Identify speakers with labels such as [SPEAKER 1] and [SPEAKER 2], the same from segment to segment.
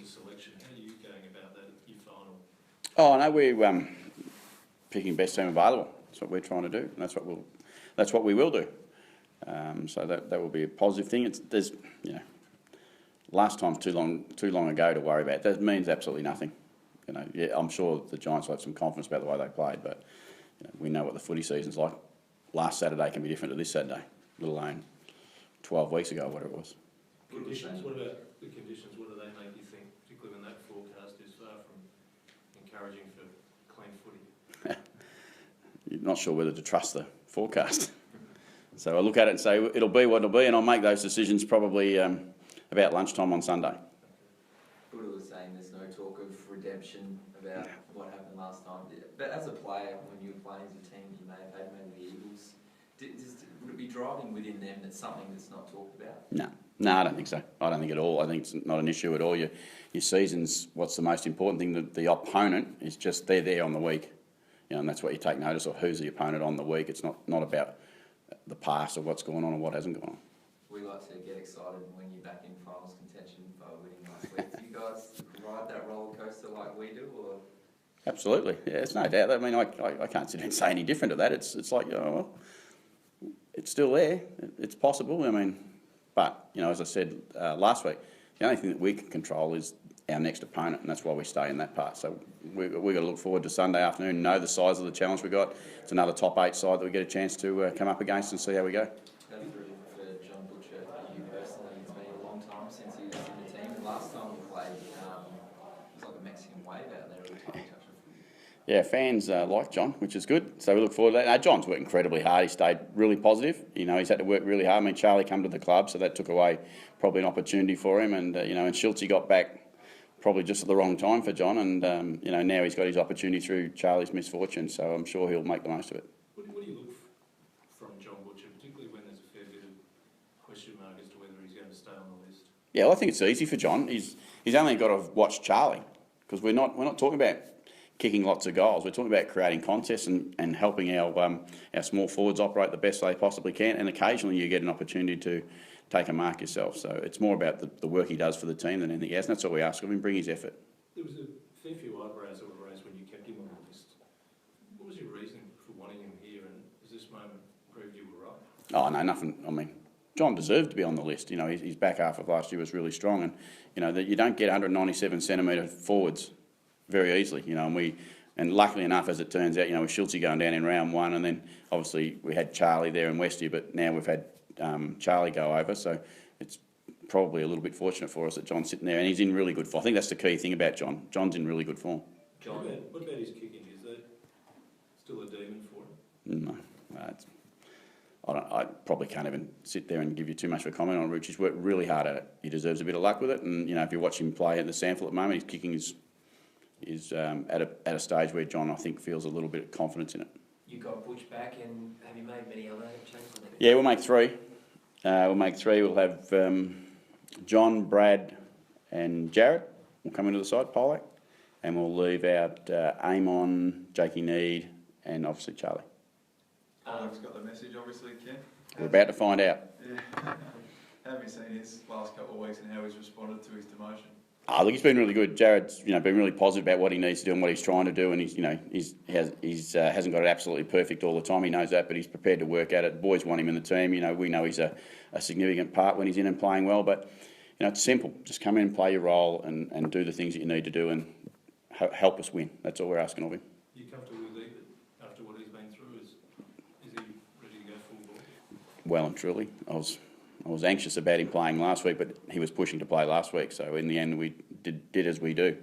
[SPEAKER 1] selection. How are you going about that at your final?
[SPEAKER 2] Oh, no, we're picking best team available. That's what we're trying to do, and that's what we will do. So that will be a positive thing. Last time's too long ago to worry about. That means absolutely nothing. Yeah, I'm sure the Giants will have some confidence about the way they played, but we know what the footy season's like. Last Saturday can be different to this Saturday, let alone 12 weeks ago, whatever it was.
[SPEAKER 1] Conditions. What about the conditions? What do they make you think, particularly when that forecast is far from encouraging for clean footy?
[SPEAKER 2] You're not sure whether to trust the forecast. So I look at it and say it'll be what it'll be, and I'll make those decisions probably about lunchtime on Sunday.
[SPEAKER 3] Buddha was saying there's no talk of redemption about what happened last time. But as a player, when you were playing as a team, you may have had maybe the Eagles. Would it be driving within them that's something that's not talked about?
[SPEAKER 2] No, I don't think so. I don't think at all. I think it's not an issue at all. Your season's what's the most important thing. The opponent is just they're there on the week, and that's what you take notice of. Who's the opponent on the week? It's not about the past or what's going on or what hasn't gone on.
[SPEAKER 3] We like to get excited when you're back in finals contention by winning last week. Do you guys ride that roller coaster like we do, or?
[SPEAKER 2] Absolutely, yeah, it's no doubt. I mean, I can't sit here and say any different to that. It's like, well, it's still there. It's possible. I mean, but as I said last week, the only thing that we can control is our next opponent, and that's why we stay in that part. So we've got to look forward to Sunday afternoon, know the size of the challenge we've got. It's another top 8 side that we get a chance to come up against and see how we go.
[SPEAKER 3] That's really for John Butcher, you personally. It's been a long time since he was in the team. The last time we played, it was like a Mexican wave out there every time we touched it.
[SPEAKER 2] Yeah, fans like John, which is good. So we look forward to that. No, John's worked incredibly hard. He stayed really positive. He's had to work really hard. I mean, Charlie come to the club, so that took away probably an opportunity for him. And, and Schultz got back probably just at the wrong time for John. And, now he's got his opportunity through Charlie's misfortune. So I'm sure he'll make the most of it.
[SPEAKER 1] What do you look from John Butcher, particularly when there's a fair bit of question mark as to whether he's going to stay on the list?
[SPEAKER 2] Yeah, well, I think it's easy for John. He's only got to watch Charlie, because we're not talking about kicking lots of goals. We're talking about creating contests and helping our small forwards operate the best they possibly can. And occasionally you get an opportunity to take a mark yourself. So it's more about the work he does for the team than anything else. And that's all we ask of him, bring his effort.
[SPEAKER 1] There was a fair few eyebrows that were raised when you kept him on the list. What was your reason for wanting him here, and has this moment proved you were right?
[SPEAKER 2] Oh, no, nothing. I mean, John deserved to be on the list. His back half of last year was really strong, and that you don't get 197 centimetre forwards very easily, and luckily enough, as it turns out, with Schultz going down in round 1, and then obviously we had Charlie there in Westie, but now we've had Charlie go over, so it's probably a little bit fortunate for us that John's sitting there, and he's in really good form. I think that's the key thing about John. John's in really good form.
[SPEAKER 1] John, what about his kicking? Is that still a demon for him?
[SPEAKER 2] No, I probably can't even sit there and give you too much of a comment on Rich. He's worked really hard at it. He deserves a bit of luck with it, and if you watch him play at the Sample at the moment, his kicking is at a stage where John, I think, feels a little bit of confidence in it.
[SPEAKER 4] You got Butch back, and have you made many other changes?
[SPEAKER 2] Yeah, we'll make 3. We'll have John, Brad and Jared will come into the side, Polak, and we'll leave out Amon, Jakey Need and obviously Charlie.
[SPEAKER 5] Polak's got the message, obviously, Ken.
[SPEAKER 2] We're about to find out.
[SPEAKER 5] Yeah. Have you seen his last couple of weeks and how he's responded to his demotion?
[SPEAKER 2] Look, he's been really good. Jared's, been really positive about what he needs to do and what he's trying to do, and he's hasn't got it absolutely perfect all the time. He knows that, but he's prepared to work at it. The boys want him in the team. We know he's a significant part when he's in and playing well. But it's simple. Just come in and play your role and do the things that you need to do and help us win. That's all we're asking of him.
[SPEAKER 1] Are you comfortable with it after what he's been through? Is he ready to go full ball?
[SPEAKER 2] Well and truly, I was anxious about him playing last week, but he was pushing to play last week. So in the end, we did as we do.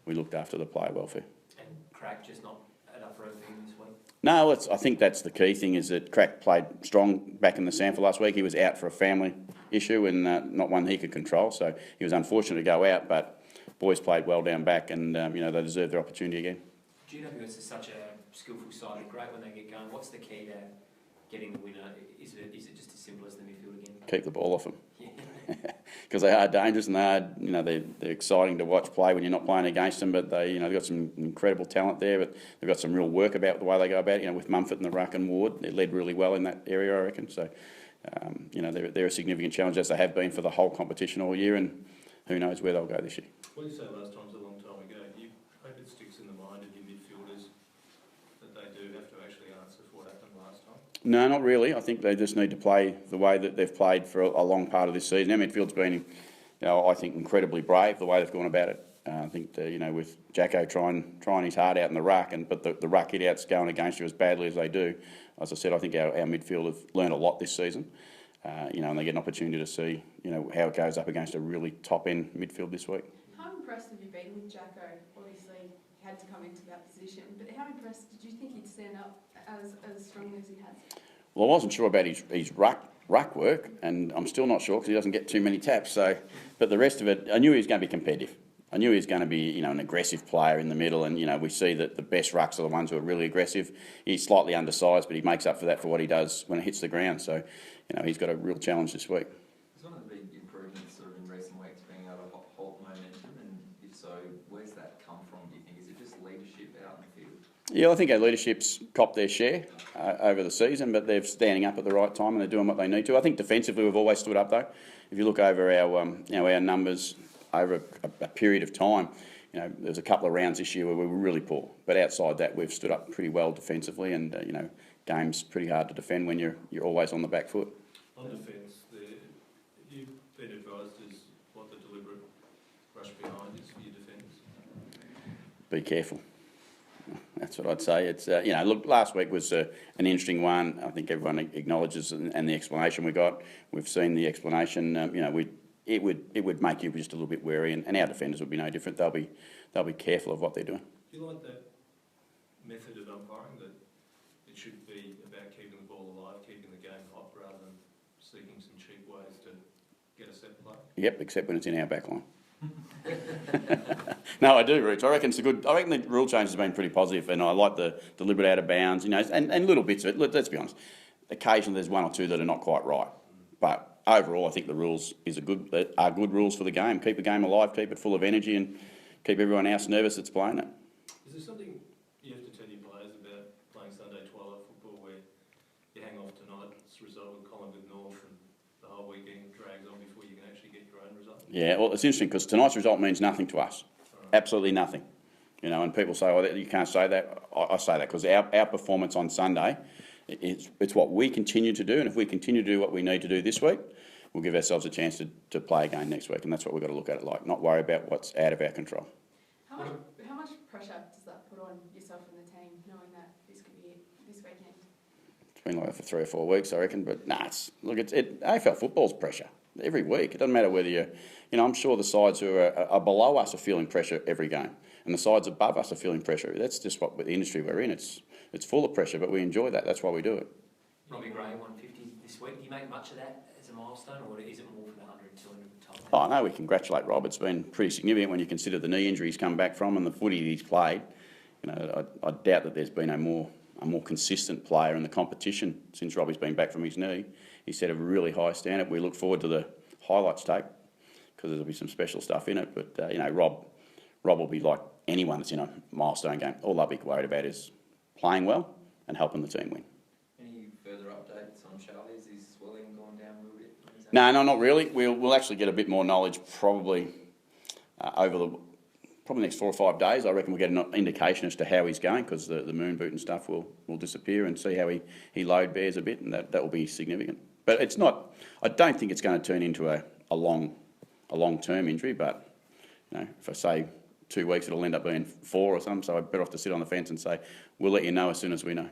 [SPEAKER 2] We looked after the player welfare.
[SPEAKER 4] And Crack just not enough room for him this week?
[SPEAKER 2] No, I think that's the key thing, is that Crack played strong back in the Sample last week. He was out for a family issue and not one he could control. So he was unfortunate to go out, but boys played well down back and, they deserve their opportunity again.
[SPEAKER 4] GWS is such a skillful side and great when they get going. What's the key to getting the winner? Is it just as simple as the midfield again?
[SPEAKER 2] Keep the ball off them. Because they are dangerous and they're exciting to watch play when you're not playing against them. But they've got some incredible talent there. But they've got some real work about the way they go about it. With Mumford and the ruck and Ward, they're led really well in that area, I reckon. So, they're a significant challenge, as they have been for the whole competition all year. And who knows where they'll go this year.
[SPEAKER 1] What you say last time's a long time ago. Do you hope it sticks in the mind of your midfielders that they do have to actually answer for what happened last time?
[SPEAKER 2] No, not really. I think they just need to play the way that they've played for a long part of this season. Our midfield's been, I think, incredibly brave the way they've gone about it. I think, with Jacko trying his heart out in the ruck, but the ruck hit-outs going against you as badly as they do. As I said, I think our midfield have learned a lot this season. And they get an opportunity to see, how it goes up against a really top-end midfield this week.
[SPEAKER 6] How impressed have you been with Jacko? Obviously, he had to come into that position, but how impressed did you think he'd stand up as strongly as he has?
[SPEAKER 2] Well, I wasn't sure about his ruck work, and I'm still not sure because he doesn't get too many taps. But the rest of it, I knew he was going to be competitive. I knew he was going to be, an aggressive player in the middle, and we see that the best rucks are the ones who are really aggressive. He's slightly undersized, but he makes up for that for what he does when it hits the ground. So, he's got a real challenge this week.
[SPEAKER 3] Is one of the big improvements sort of in recent weeks being able to hold momentum, and if so, where's that come from, do you think? Is it just leadership out in the field?
[SPEAKER 2] Yeah, I think our leadership's copped their share over the season, but they're standing up at the right time and they're doing what they need to. I think defensively we've always stood up though. If you look over our numbers over a period of time, there's a couple of rounds this year where we were really poor, but outside that we've stood up pretty well defensively, and game's pretty hard to defend when you're always on the back foot.
[SPEAKER 1] On defence, you've been advised as what the deliberate rush behind is for your defenders.
[SPEAKER 2] Be careful. That's what I'd say. It's look, last week was an interesting one. I think everyone acknowledges and the explanation we got. We've seen the explanation. It would make you just a little bit wary, and our defenders would be no different. They'll be careful of what they're doing.
[SPEAKER 1] Do you like that method of umpiring, that it should be about keeping the ball alive, keeping the game hot, rather than seeking some cheap ways to get a set play?
[SPEAKER 2] Yep, except when it's in our back line. No, I do, Rich. I reckon it's a good. I reckon the rule change has been pretty positive, and I like the deliberate out of bounds, and little bits of it. Let's be honest. Occasionally, there's one or two that are not quite right, but overall, I think the rules are good rules for the game. Keep the game alive, keep it full of energy, and keep everyone else nervous that's playing it.
[SPEAKER 1] Is there something you have to tell your players about playing Sunday twilight football, where you hang off tonight's result with Collingwood North, and the whole weekend drags on before you can actually get your own result? Yeah,
[SPEAKER 2] well, it's interesting because tonight's result means nothing to us. Absolutely nothing. And people say, "Oh, you can't say that." I say that because our performance on Sunday, it's what we continue to do, and if we continue to do what we need to do this week, we'll give ourselves a chance to play again next week, and that's what we've got to look at it like. Not worry about what's out of our control.
[SPEAKER 6] How much pressure does that put on yourself and the team, knowing that this could be it this weekend?
[SPEAKER 2] It's been like that for 3 or 4 weeks, I reckon. But AFL football's pressure every week. It doesn't matter whether I'm sure the sides who are below us are feeling pressure every game, and the sides above us are feeling pressure. That's just what the industry we're in. It's full of pressure, but we enjoy that. That's why we do it.
[SPEAKER 4] Robbie Gray, 150 this week. Do you make much of that as a milestone, or is it more for the 100, 200 top?
[SPEAKER 2] Oh, no, we congratulate Rob. It's been pretty significant when you consider the knee injury he's come back from and the footy he's played. I doubt that there's been a more consistent player in the competition since Robbie's been back from his knee. He set a really high standard. We look forward to the highlights tape because there'll be some special stuff in it. But Rob will be like anyone that's in a milestone game. All they'll be worried about is playing well and helping the team win.
[SPEAKER 3] Any further updates on Charlie? Is his swelling gone down a little bit?
[SPEAKER 2] No, not really. We'll actually get a bit more knowledge probably over the next 4 or 5 days. I reckon we'll get an indication as to how he's going because the moon boot and stuff will disappear, and see how he load bears a bit, and that will be significant. But it's not. I don't think it's going to turn into a long-term injury. But if I say 2 weeks, it'll end up being 4 or something. So I'm better off to sit on the fence and say we'll let you know as soon as we know.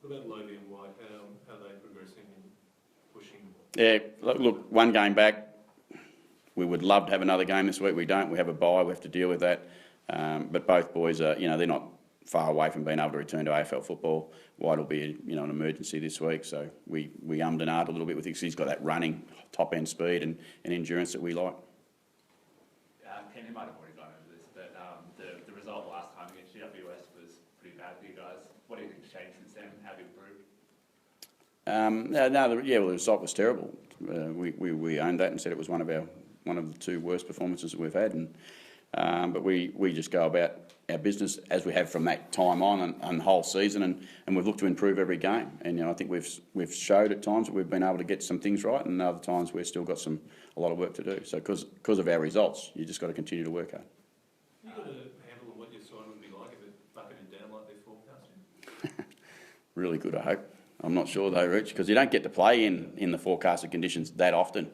[SPEAKER 1] What about Lovey and White? How are they progressing and pushing?
[SPEAKER 2] Yeah, look, one game back. We would love to have another game this week. We don't. We have a bye. We have to deal with that. But both boys are, they're not far away from being able to return to AFL football. White will be, an emergency this week. So we ummed and ahed a little bit with him. He's got that running, top end speed and endurance that we like.
[SPEAKER 7] Ken, you might have already gone over this, but the result last time against GWS was pretty bad for you guys. What do you think's changed since then? How have you improved?
[SPEAKER 2] The result was terrible. We owned that and said it was one of the 2 worst performances that we've had, and But we just go about our business as we have from that time on and the whole season, and we've looked to improve every game. And I think we've showed at times that we've been able to get some things right, and other times we've still got a lot of work to do. So because of our results, you just got to continue to work hard.
[SPEAKER 1] You got a handle on what your side would be like if it bucketed down like they're forecasting?
[SPEAKER 2] Really good, I hope. I'm not sure though, Rich, because you don't get to play in the forecasted conditions that often.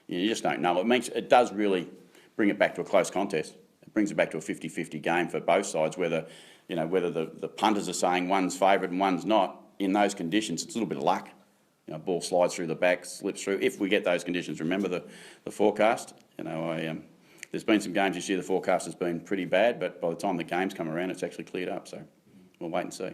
[SPEAKER 2] You just don't know. It does really bring it back to a close contest. It brings it back to a 50-50 game for both sides, whether the punters are saying one's favourite and one's not. In those conditions, it's a little bit of luck. Ball slides through the back, slips through. If we get those conditions, remember the forecast. There's been some games this year the forecast has been pretty bad, but by the time the games come around, it's actually cleared up. So we'll wait and see.